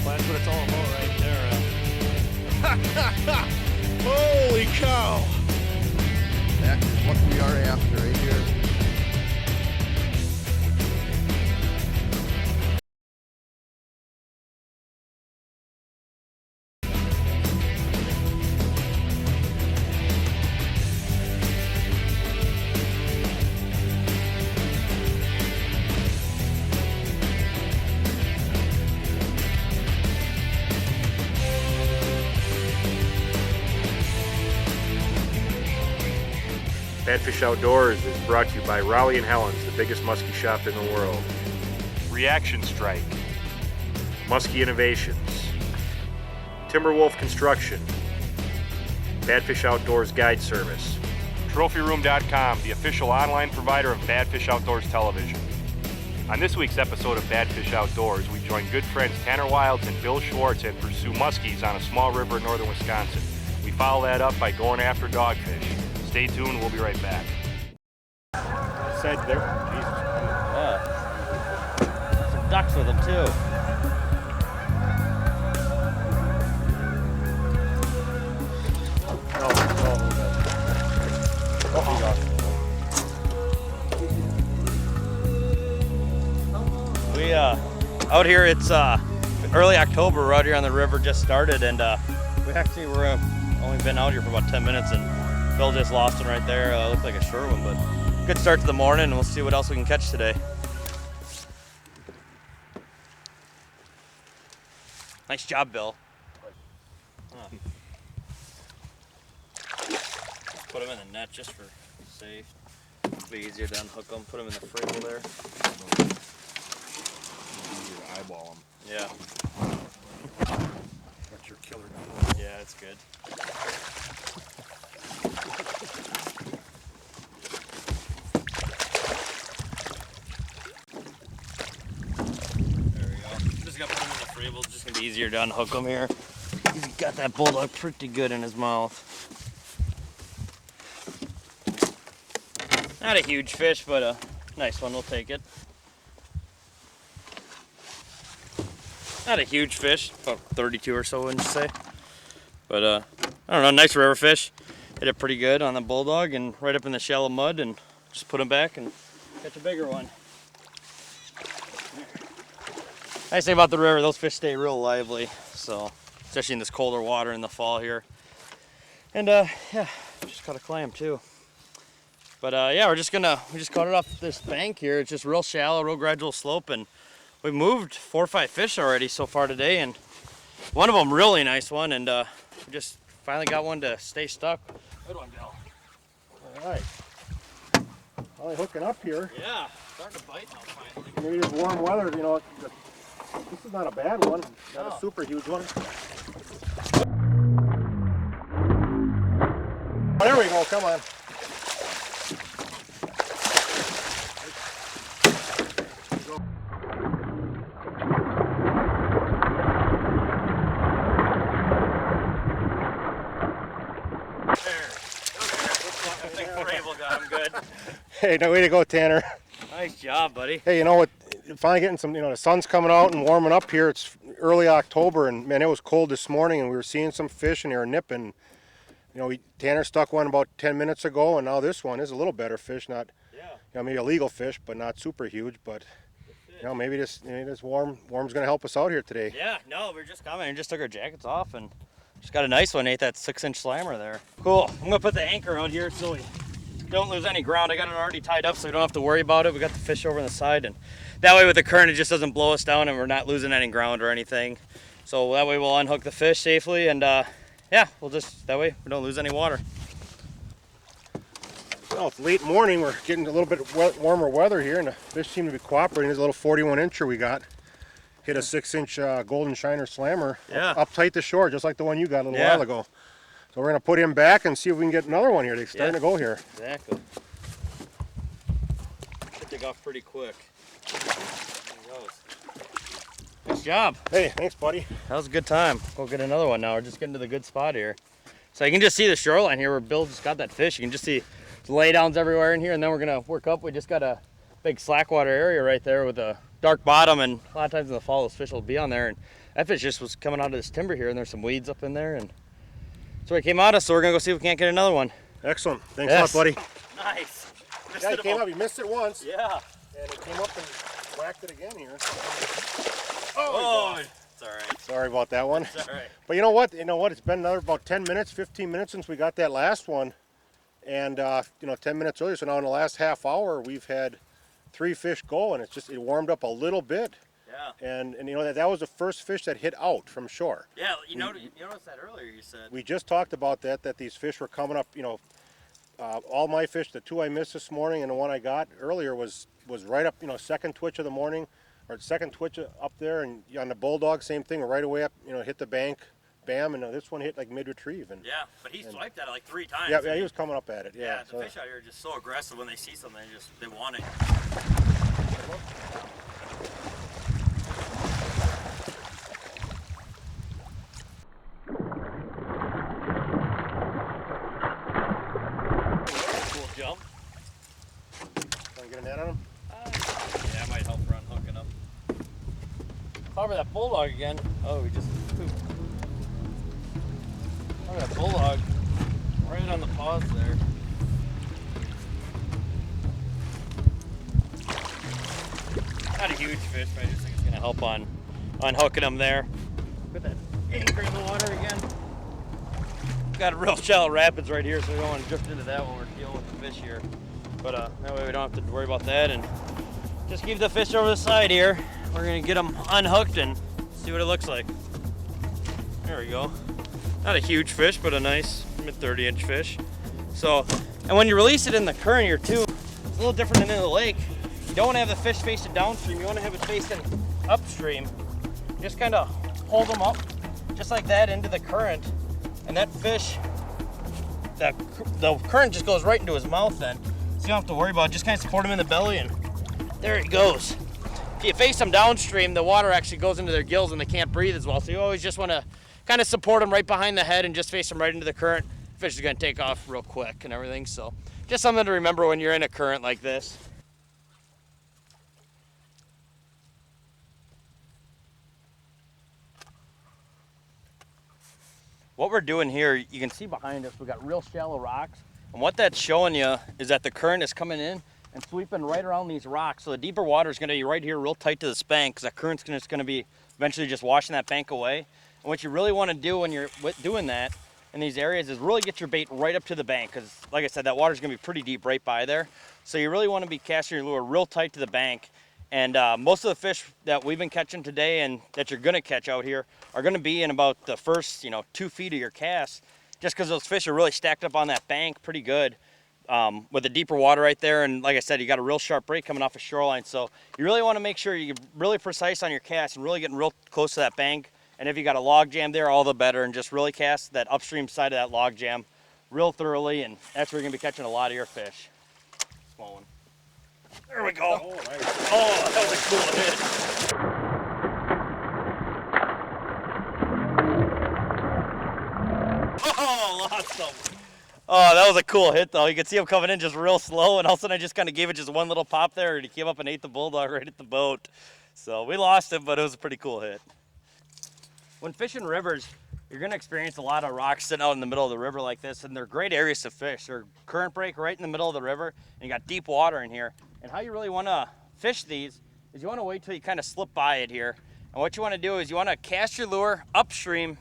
That's what it's all about right there. Holy cow! That's what we are after right here. Badfish Outdoors is brought to you by Raleigh and Helens, the biggest muskie shop in the world. Reaction Strike, Muskie Innovations, Timberwolf Construction, Badfish Outdoors Guide Service, TrophyRoom.com, the official online provider of Badfish Outdoors television. On this week's episode of Badfish Outdoors, we join good friends Tanner Wilds and Bill Schwartz and pursue muskies on a small river in northern Wisconsin. We follow that up by going after dogfish. Stay tuned, we'll be right back. Said there. Jesus. Yeah. Some ducks with them too. We out here, it's early October. We're out here on the river, just started, and we're only been out here for about 10 minutes, and Bill just lost one right there. Looked like a short one, but good start to the morning, and we'll see what else we can catch today. Nice job, Bill. Put them in the net just for safe. It'll be easier to unhook them. Put them in the frame there. Easier to eyeball them. Yeah. That's your killer. Yeah, it's good. There we go. Just gonna put them in the frame. It's just gonna be easier to unhook them here. He's got that bulldog pretty good in his mouth. Not a huge fish, but a nice one. We'll take it. Not a huge fish, about 32 or so, wouldn't you say? But I don't know, nice river fish. Hit it pretty good on the bulldog and right up in the shallow mud, and just put him back and catch a bigger one. Nice thing about the river, those fish stay real lively, so especially in this colder water in the fall here. And yeah, just caught a clam too. But yeah, we just caught it off this bank here. It's just real shallow, real gradual slope, and we moved 4 or 5 fish already so far today, and one of them really nice one, and we just finally got one to stay stuck. Good one, Bill. All right. Well, hooking up here. Yeah, starting to bite now finally. Maybe it's warm weather, you know. This is not a bad one, not a super huge one. Oh, there we go, come on. Hey, no way to go, Tanner. Nice job, buddy. Hey, you know what? Finally getting some, you know, the sun's coming out and warming up here. It's early October, and man, it was cold this morning, and we were seeing some fish, and they were nipping. You know, Tanner stuck one about 10 minutes ago, and now this one is a little better fish. Not, you know, maybe a legal fish, but not super huge. But you know, maybe this warm's gonna help us out here today. Yeah, no, we're just coming. We just took our jackets off and just got a nice one. Ate that 6-inch slammer there. Cool. I'm gonna put the anchor out here so we don't lose any ground. I got it already tied up so we don't have to worry about it. We got the fish over on the side, and that way with the current it just doesn't blow us down and we're not losing any ground or anything. So that way we'll unhook the fish safely, and yeah, we'll just, that way we don't lose any water. Well, it's late morning. We're getting a little bit warmer weather here, and the fish seem to be cooperating. There's a little 41-incher we got. Hit a 6-inch golden shiner slammer up tight to shore, just like the one you got a little while ago. So we're going to put him back and see if we can get another one here. They're starting to go here. Exactly. Should take off pretty quick. There he goes. Nice job. Hey, thanks, buddy. That was a good time. Go get another one now. We're just getting to the good spot here. So you can just see the shoreline here where Bill just got that fish. You can just see laydowns everywhere in here, and then we're gonna work up. We just got a big slackwater area right there with a dark bottom, and a lot of times in the fall those fish will be on there. And that fish just was coming out of this timber here, and there's some weeds up in there, and so he came out of us. So we're gonna go see if we can't get another one. Excellent. Thanks a lot, buddy. Nice. Yeah, he came up. He missed it once. Yeah. And he came up and whacked it again here. Oh, it's all right. Sorry about that one. It's all right. But you know what? It's been another about 10 minutes, 15 minutes since we got that last one. And, 10 minutes earlier. So now in the last half hour, we've had 3 fish go, and it warmed up a little bit. Yeah. And that was the first fish that hit out from shore. Yeah, you noticed that earlier, you said. We just talked about that these fish were coming up, all my fish, the 2 I missed this morning and the one I got earlier was right up, second twitch of the morning, or second twitch up there, and on the bulldog, same thing, right away up, hit the bank, bam, and this one hit like mid-retrieve. And Yeah, but he swiped at it like 3 times. yeah, he was coming up at it. Yeah, the fish out here are just so aggressive when they see something, they want it. Cool jump. Can I get a net on him? Yeah, it might help for unhooking him. Probably that bulldog again. Oh, we just pooped. Probably that bulldog. Right on the paws there. Not a huge fish, but I just think it's gonna help on unhooking him there. Put that anchor in the water again. Got a real shallow rapids right here, so we don't want to drift into that when we're dealing with the fish here. But that way we don't have to worry about that, and just keep the fish over the side here. We're gonna get them unhooked and see what it looks like. There we go. Not a huge fish, but a nice mid-30-inch fish. So, and when you release it in the current here too, it's a little different than in the lake. You don't want to have the fish facing downstream. You want to have it facing upstream. Just kind of hold them up, just like that, into the current, and that fish, the current just goes right into his mouth then. So you don't have to worry about it. Just kind of support him in the belly, and there it goes. If you face them downstream, the water actually goes into their gills and they can't breathe as well. So you always just want to kind of support them right behind the head and just face them right into the current. The fish is going to take off real quick and everything. So just something to remember when you're in a current like this. What we're doing here, you can see behind us, we got real shallow rocks. And what that's showing you is that the current is coming in and sweeping right around these rocks. So the deeper water is going to be right here real tight to this bank, because that current's just going to be eventually just washing that bank away. And what you really want to do when you're doing that in these areas is really get your bait right up to the bank, because like I said, that water's going to be pretty deep right by there. So you really want to be casting your lure real tight to the bank. And most of the fish that we've been catching today and that you're going to catch out here are going to be in about the first 2 feet of your cast, just because those fish are really stacked up on that bank pretty good with the deeper water right there. And like I said, you got a real sharp break coming off a shoreline. So you really want to make sure you're really precise on your cast and really getting real close to that bank. And if you got a log jam there, all the better. And just really cast that upstream side of that log jam real thoroughly. And that's where you're going to be catching a lot of your fish. Small one. There we go. Oh, nice. Oh, that was a cool hit. Oh, lost him. Oh, that was a cool hit, though. You could see him coming in just real slow, and all of a sudden I just kind of gave it just one little pop there, and he came up and ate the bulldog right at the boat. So we lost him, but it was a pretty cool hit. When fishing rivers, you're going to experience a lot of rocks sitting out in the middle of the river like this, and they're great areas to fish. They're current break right in the middle of the river, and you got deep water in here. And how you really want to fish these is you want to wait till you kind of slip by it here. And what you want to do is you want to cast your lure upstream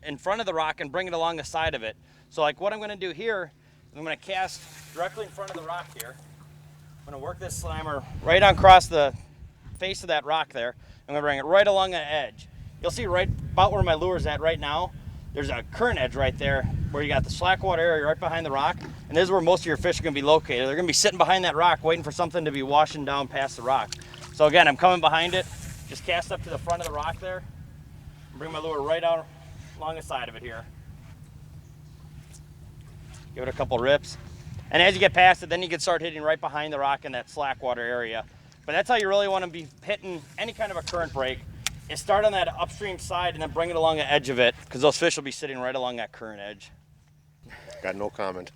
in front of the rock and bring it along the side of it. So like what I'm going to do here is I'm going to cast directly in front of the rock here. I'm going to work this slimer right on across the face of that rock there. I'm going to bring it right along the edge. You'll see right about where my lure's at right now, there's a current edge right there where you got the slack water area right behind the rock, and this is where most of your fish are going to be located. They're going to be sitting behind that rock waiting for something to be washing down past the rock. So again, I'm coming behind it, just cast up to the front of the rock there, and bring my lure right out along the side of it here. Give it a couple rips, and as you get past it, then you can start hitting right behind the rock in that slack water area. But that's how you really want to be hitting any kind of a current break. You start on that upstream side and then bring it along the edge of it, because those fish will be sitting right along that current edge. Got no comment.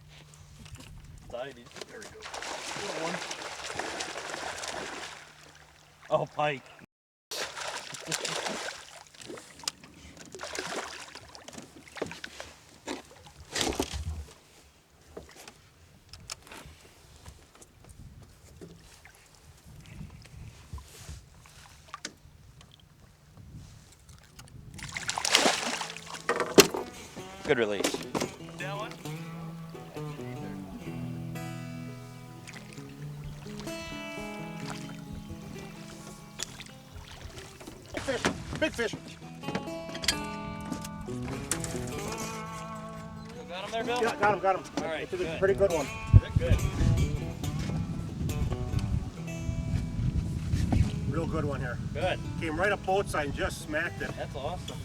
There we go. Oh, pike. Good release. Fish, big fish. Got him there, Bill? Yeah, got him. All right, It's a good. pretty good one. Good. Real good one here. Good. Came right up both sides and just smacked it. That's awesome.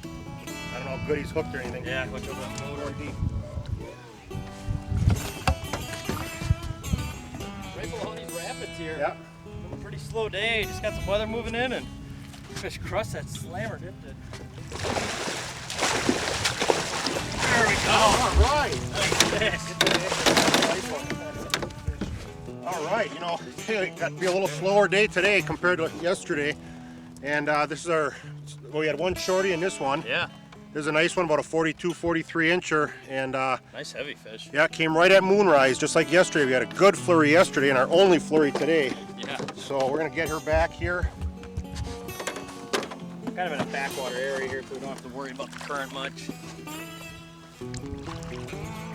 I don't know how good he's hooked or anything. Yeah, look over that motor. Deep. Right below these rapids here. Yeah. Pretty slow day. Just got some weather moving in and fish crushed that slammer, didn't it? There we go. All right. Nice fish. All right. You know, it got to be a little slower day today compared to yesterday. And this is our, well, we had one shorty in this one. Yeah. There's a nice one, about a 42, 43 incher. And Nice heavy fish. yeah, came right at moonrise, just like yesterday. We had a good flurry yesterday and our only flurry today. Yeah. So we're gonna get her back here. Kind of in a backwater area here, so we don't have to worry about the current much.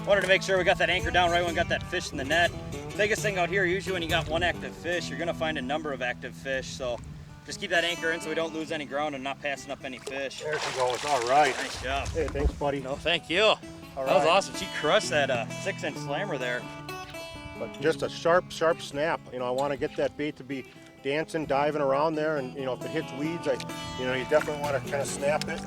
Wanted to make sure we got that anchor down right when we got that fish in the net. Biggest thing out here, usually when you got one active fish, you're gonna find a number of active fish. So just keep that anchor in so we don't lose any ground and not passing up any fish. There she goes. All right. Nice job. Hey, thanks, buddy. No, thank you. All That was right. awesome. She crushed that 6-inch slammer there. But just a sharp snap. You know, I want to get that bait to be dancing, diving around there, and you know, if it hits weeds, you definitely want to kind of snap it.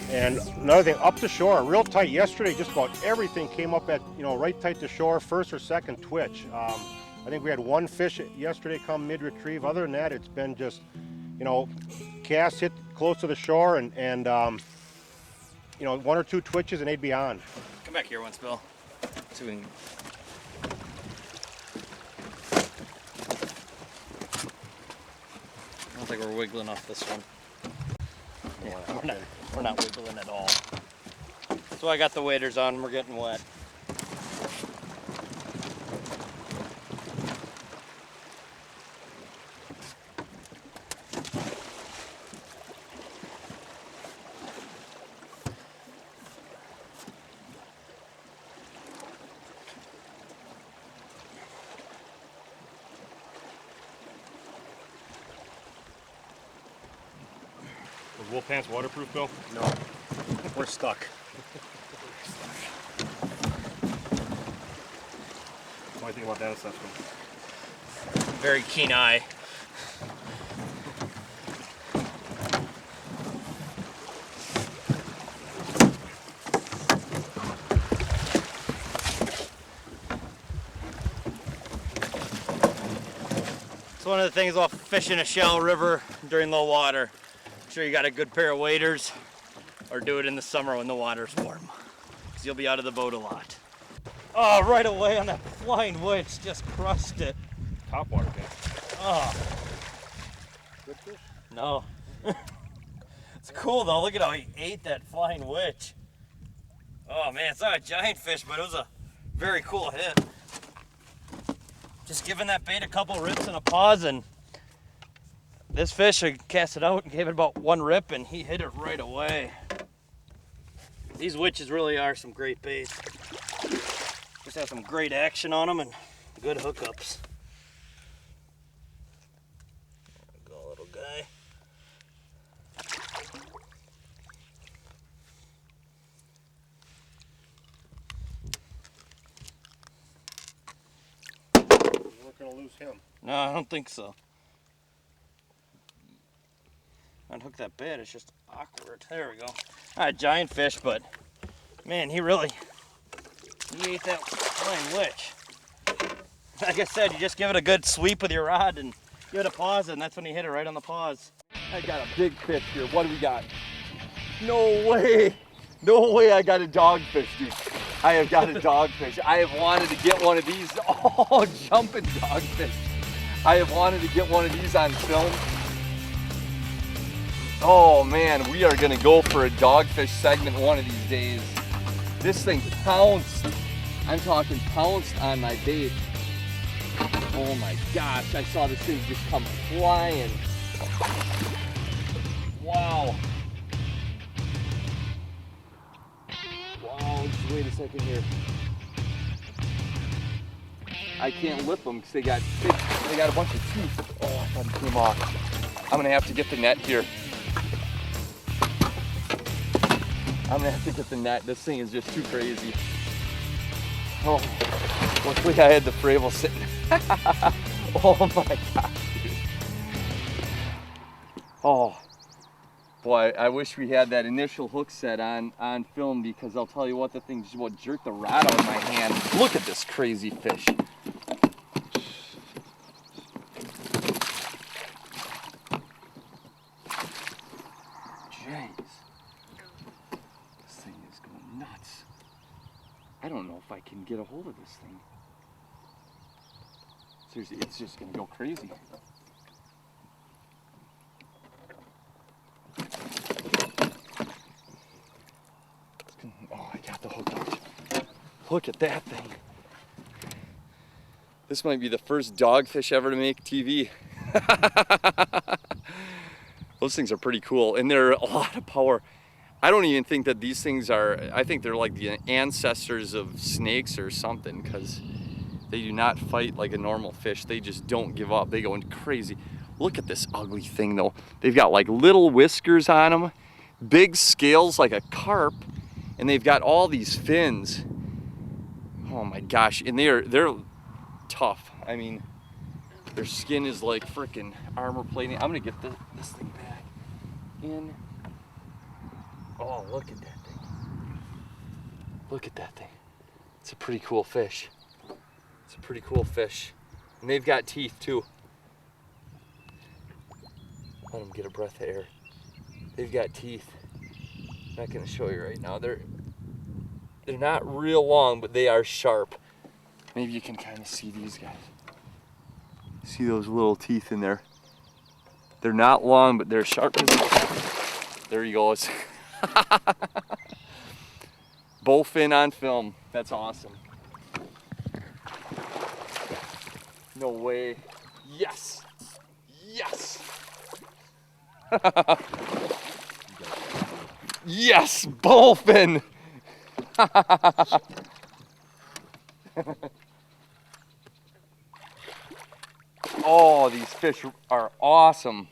And another thing, up the shore, real tight. Yesterday, just about everything came up at, right tight to shore, first or second twitch. I think we had one fish yesterday come mid-retrieve. Other than that, it's been just, cast hit close to the shore and one or two twitches and they'd be on. Come back here once, Bill. See if we can... I don't think we're wiggling off this one. Yeah, we're not wiggling at all. So I got the waders on and we're getting wet. Was Wolf Pants waterproof, Bill? No, we're stuck. What do you think about that assessment? Very keen eye. It's one of the things about fishing a shallow river during low water. Make sure you got a good pair of waders, or do it in the summer when the water's warm, because you'll be out of the boat a lot. Oh, right away on that flying witch, just crushed it. Top water, man. Oh, Good fish? no. It's cool though, look at how he ate that flying witch. Oh man, it's not a giant fish, but it was a very cool hit. Just giving that bait a couple rips and a pause, and this fish, I cast it out and gave it about one rip and he hit it right away. These witches really are some great baits. Just have some great action on them and good hookups. There we go, little guy. We weren't gonna lose him. No, I don't think so. Unhook that bait, it's just awkward. There we go. Alright, giant fish, but man, he ate that flying witch. Like I said, you just give it a good sweep with your rod and You had to pause it, and that's when he hit it right on the pause. I got a big fish here. What do we got? No way. No way I got a dogfish, dude. I have got a dogfish. I have wanted to get one of these. Oh, jumping dogfish. I have wanted to get one of these on film. Oh man, we are gonna go for a dogfish segment one of these days. This thing pounced. I'm talking pounced on my bait. Oh my gosh, I saw this thing just come flying. Wow. Wow, just wait a second here. I can't lip them because they got a bunch of teeth. Oh, I thought it came off. I'm gonna have to get the net here. I'm gonna have to get the net. This thing is just too crazy. Oh, luckily I had the Fravel sitting. Oh my God, dude. Oh, boy, I wish we had that initial hook set on film, because I'll tell you what, the thing just about jerked the rod out of my hand. Look at this crazy fish. Jeez. This thing is going nuts. I don't know if I can get a hold of this thing. Seriously, it's just gonna go crazy. Oh, I got the hook out. Look at that thing. This might be the first dogfish ever to make TV. Those things are pretty cool, and they're a lot of power. I don't even think that these things are, I think they're like the ancestors of snakes or something, because they do not fight like a normal fish. They just don't give up. They go crazy. Look at this ugly thing though. They've got like little whiskers on them, big scales like a carp, and they've got all these fins. Oh my gosh, and they're tough. I mean, their skin is like freaking armor plating. I'm gonna get this thing back in. Oh, look at that thing. Look at that thing. It's a pretty cool fish. It's a pretty cool fish. And they've got teeth too. Let them get a breath of air. They've got teeth. I'm not gonna show you right now. They're not real long, but they are sharp. Maybe you can kind of see these guys. See those little teeth in there? They're not long, but they're sharp. There he goes. Bowfin on film. That's awesome. No way. Yes. Yes. Yes, bowfin. Oh, these fish are awesome.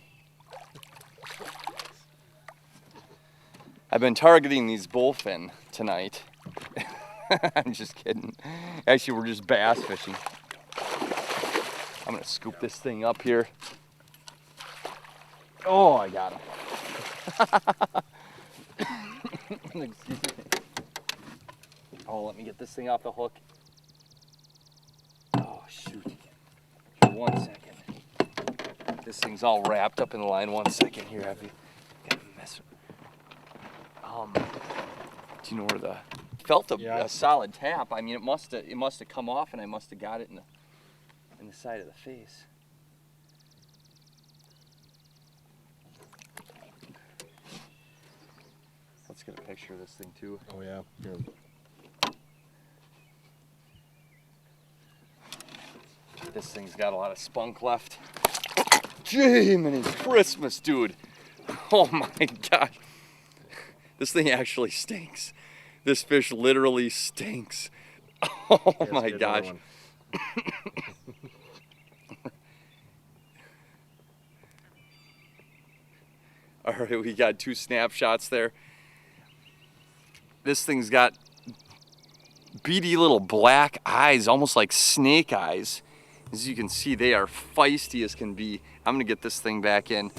I've been targeting these bowfin tonight. I'm just kidding. Actually, we're just bass fishing. I'm gonna scoop this thing up here. Oh, I got him. Excuse me. Oh, let me get this thing off the hook. Oh, shoot. Here, 1 second. This thing's all wrapped up in the line. 1 second here. I've got to mess. Do you know where the felt a solid tap? I mean, it must have come off, and I must have got it in the side of the face. Let's get a picture of this thing too. Oh yeah. Here. This thing's got a lot of spunk left. Jiminy Christmas, dude. Oh my gosh. This thing actually stinks. This fish literally stinks. Oh my gosh. All right, we got 2 snapshots there. This thing's got beady little black eyes, almost like snake eyes. As you can see, they are feisty as can be. I'm gonna get this thing back in.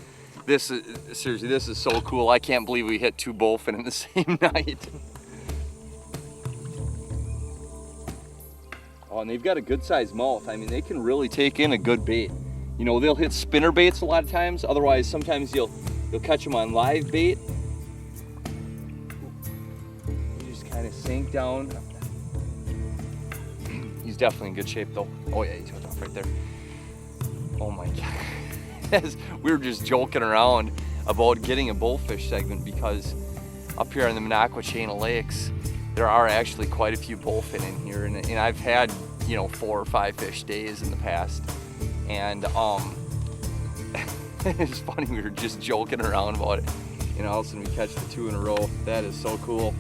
This is, seriously, this is so cool. I can't believe we hit 2 bowfin in the same night. Oh, and they've got a good sized mouth. I mean, they can really take in a good bait. You know, they'll hit spinner baits a lot of times. Otherwise, sometimes you'll catch them on live bait. You just kind of sink down. He's definitely in good shape though. Oh yeah, he's hooked off right there. Oh my God. We were just joking around about getting a bullfish segment because up here on the Minocqua chain of lakes, there are actually quite a few bullfin in here, and I've had, you know, 4 or 5 fish days in the past, and it's funny, we were just joking around about it, and all of a sudden we catch the 2 in a row. That is so cool.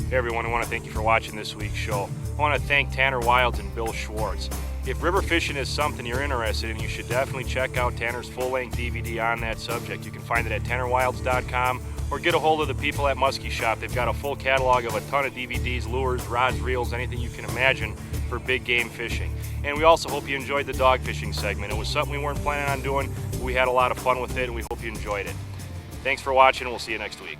Hey everyone, I want to thank you for watching this week's show. I want to thank Tanner Wilds and Bill Schwartz. If river fishing is something you're interested in, you should definitely check out Tanner's full-length DVD on that subject. You can find it at tannerwilds.com or get a hold of the people at Muskie Shop. They've got a full catalog of a ton of DVDs, lures, rods, reels, anything you can imagine for big game fishing. And we also hope you enjoyed the dog fishing segment. It was something we weren't planning on doing, but we had a lot of fun with it, and we hope you enjoyed it. Thanks for watching, and we'll see you next week.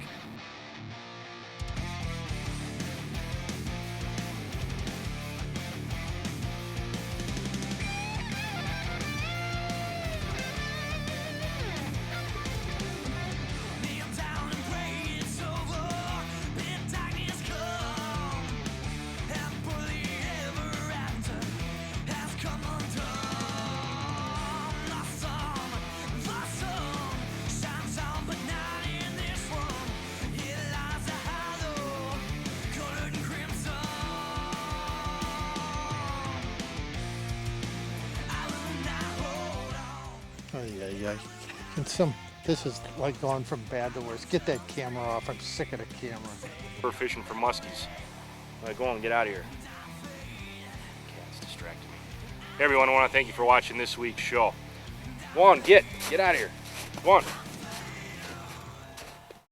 Yeah. This is like going from bad to worse. Get that camera off. I'm sick of the camera. We're fishing for muskies. Go on, get out of here. Cat's distracting me. Hey everyone, I want to thank you for watching this week's show. Go on, get out of here. Go on.